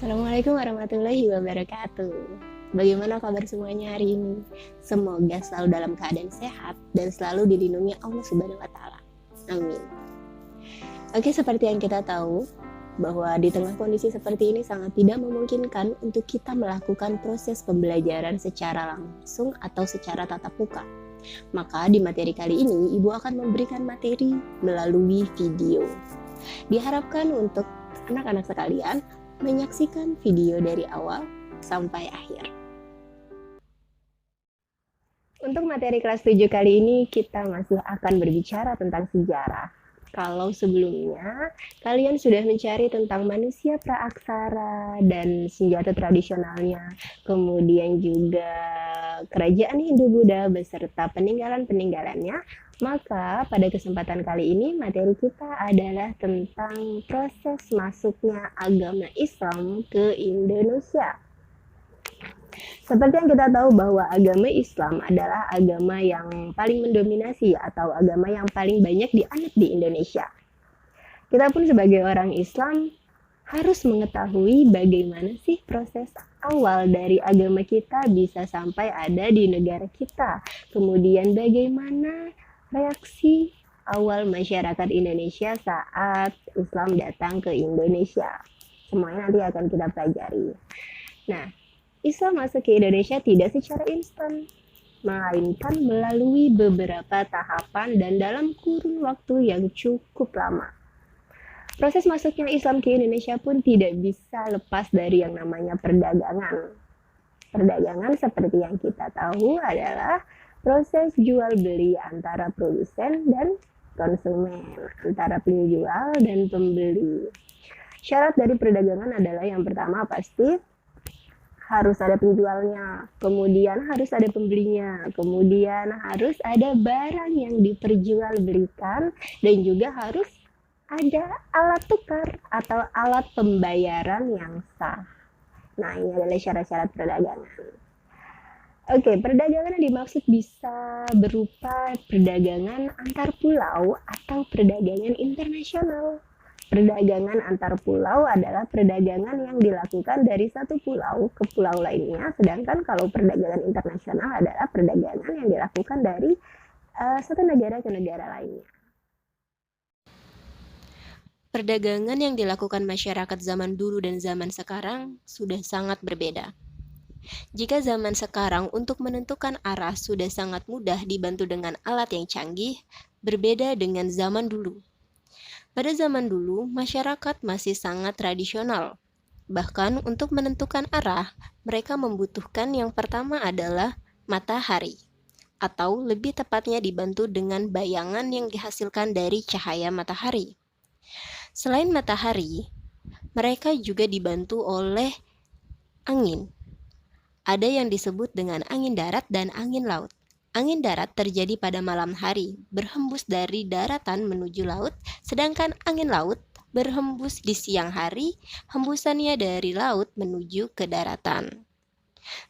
Assalamualaikum warahmatullahi wabarakatuh. Bagaimana kabar semuanya hari ini? Semoga selalu dalam keadaan sehat dan selalu dilindungi Allah Subhanahu wa taala. Amin. Oke, seperti yang kita tahu bahwa di tengah kondisi seperti ini sangat tidak memungkinkan untuk kita melakukan proses pembelajaran secara langsung atau secara tatap muka. Maka di materi kali ini Ibu akan memberikan materi melalui video. Diharapkan untuk anak-anak sekalian menyaksikan video dari awal sampai akhir. Untuk materi kelas 7 kali ini kita masih akan berbicara tentang sejarah. Kalau sebelumnya kalian sudah mencari tentang manusia praaksara dan senjata tradisionalnya, kemudian juga kerajaan Hindu-Buddha beserta peninggalan-peninggalannya, maka pada kesempatan kali ini materi kita adalah tentang proses masuknya agama Islam ke Indonesia. Seperti yang kita tahu bahwa agama Islam adalah agama yang paling mendominasi atau agama yang paling banyak dianut di Indonesia. Kita pun sebagai orang Islam harus mengetahui bagaimana sih proses awal dari agama kita bisa sampai ada di negara kita. Kemudian bagaimana reaksi awal masyarakat Indonesia saat Islam datang ke Indonesia. Semuanya nanti akan kita pelajari. Nah, Islam masuk ke Indonesia tidak secara instan, melainkan melalui beberapa tahapan dan dalam kurun waktu yang cukup lama. Proses masuknya Islam ke Indonesia pun tidak bisa lepas dari yang namanya perdagangan. Perdagangan seperti yang kita tahu adalah proses jual beli antara produsen dan konsumen, antara penjual dan pembeli. Syarat dari perdagangan adalah yang pertama pasti harus ada penjualnya, kemudian harus ada pembelinya, kemudian harus ada barang yang diperjualbelikan, dan juga harus ada alat tukar atau alat pembayaran yang sah. Nah, ini adalah syarat-syarat perdagangan. Oke, perdagangan yang dimaksud bisa berupa perdagangan antar pulau atau perdagangan internasional. Perdagangan antar pulau adalah perdagangan yang dilakukan dari satu pulau ke pulau lainnya, sedangkan kalau perdagangan internasional adalah perdagangan yang dilakukan dari satu negara ke negara lainnya. Perdagangan yang dilakukan masyarakat zaman dulu dan zaman sekarang sudah sangat berbeda. Jika zaman sekarang untuk menentukan arah sudah sangat mudah dibantu dengan alat yang canggih, berbeda dengan zaman dulu. Pada zaman dulu, masyarakat masih sangat tradisional. Bahkan untuk menentukan arah, mereka membutuhkan yang pertama adalah matahari, atau lebih tepatnya dibantu dengan bayangan yang dihasilkan dari cahaya matahari. Selain matahari, mereka juga dibantu oleh angin. Ada yang disebut dengan angin darat dan angin laut. Angin darat terjadi pada malam hari, berhembus dari daratan menuju laut, sedangkan angin laut berhembus di siang hari, hembusannya dari laut menuju ke daratan.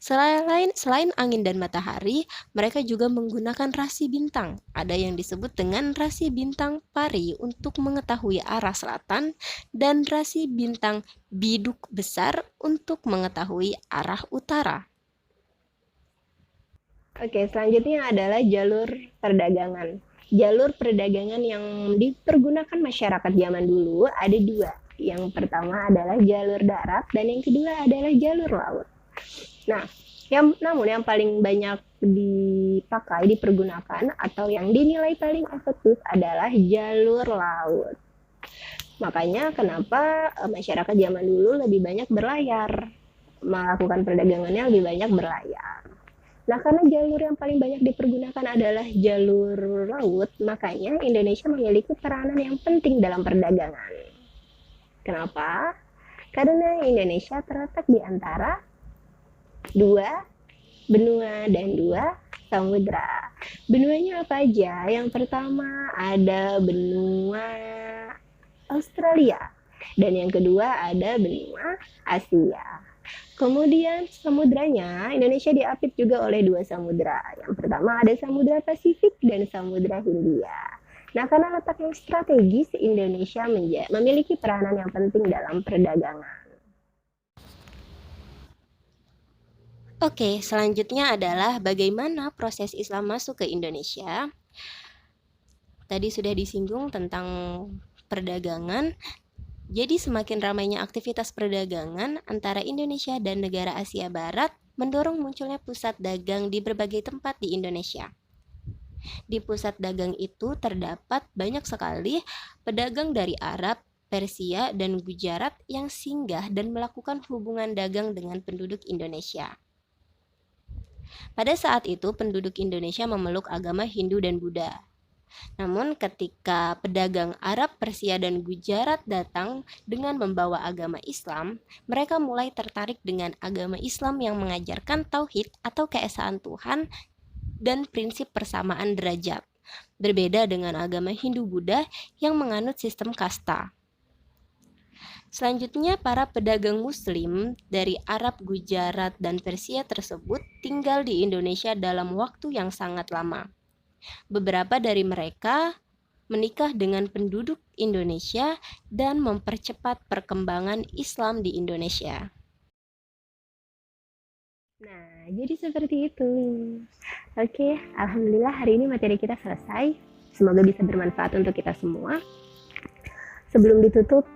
Selain angin dan matahari, mereka juga menggunakan rasi bintang. Ada yang disebut dengan rasi bintang pari untuk mengetahui arah selatan dan rasi bintang biduk besar untuk mengetahui arah utara. Oke, selanjutnya adalah jalur perdagangan. Jalur perdagangan yang dipergunakan masyarakat zaman dulu ada dua. Yang pertama adalah jalur darat dan yang kedua adalah jalur laut. Nah, namun yang paling banyak dipergunakan atau yang dinilai paling efektif adalah jalur laut. Makanya kenapa masyarakat zaman dulu lebih banyak berlayar, melakukan perdagangannya lebih banyak berlayar. Nah, karena jalur yang paling banyak dipergunakan adalah jalur laut, makanya Indonesia memiliki peranan yang penting dalam perdagangan. Kenapa? Karena Indonesia terletak di antara dua benua dan dua samudra. Benuanya apa aja? Yang pertama ada benua Australia, dan yang kedua ada benua Asia. Kemudian samudranya, Indonesia diapit juga oleh dua samudra. Yang pertama ada Samudra Pasifik dan Samudra Hindia. Nah, karena letaknya strategis, Indonesia memiliki peranan yang penting dalam perdagangan. Oke, selanjutnya adalah bagaimana proses Islam masuk ke Indonesia. Tadi sudah disinggung tentang perdagangan. Jadi semakin ramainya aktivitas perdagangan antara Indonesia dan negara Asia Barat mendorong munculnya pusat dagang di berbagai tempat di Indonesia. Di pusat dagang itu terdapat banyak sekali pedagang dari Arab, Persia, dan Gujarat yang singgah dan melakukan hubungan dagang dengan penduduk Indonesia. Pada saat itu, penduduk Indonesia memeluk agama Hindu dan Buddha. Namun ketika pedagang Arab, Persia, dan Gujarat datang dengan membawa agama Islam, mereka mulai tertarik dengan agama Islam yang mengajarkan tauhid atau keesaan Tuhan dan prinsip persamaan derajat. Berbeda dengan agama Hindu-Buddha yang menganut sistem kasta. Selanjutnya, para pedagang Muslim dari Arab, Gujarat, dan Persia tersebut tinggal di Indonesia dalam waktu yang sangat lama. Beberapa dari mereka menikah dengan penduduk Indonesia dan mempercepat perkembangan Islam di Indonesia. Nah, jadi seperti itu. Oke, alhamdulillah hari ini materi kita selesai. Semoga bisa bermanfaat untuk kita semua. Sebelum ditutup,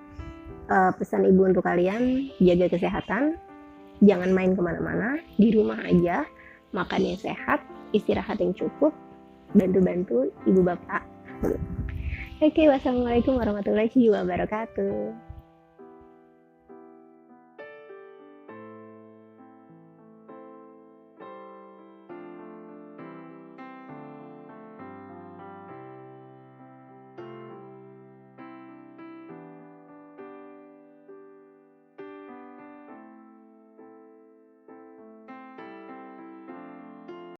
pesan ibu untuk kalian, jaga kesehatan, jangan main kemana-mana, di rumah aja, makan yang sehat, istirahat yang cukup, bantu-bantu ibu bapak. Oke, wassalamualaikum warahmatullahi wabarakatuh.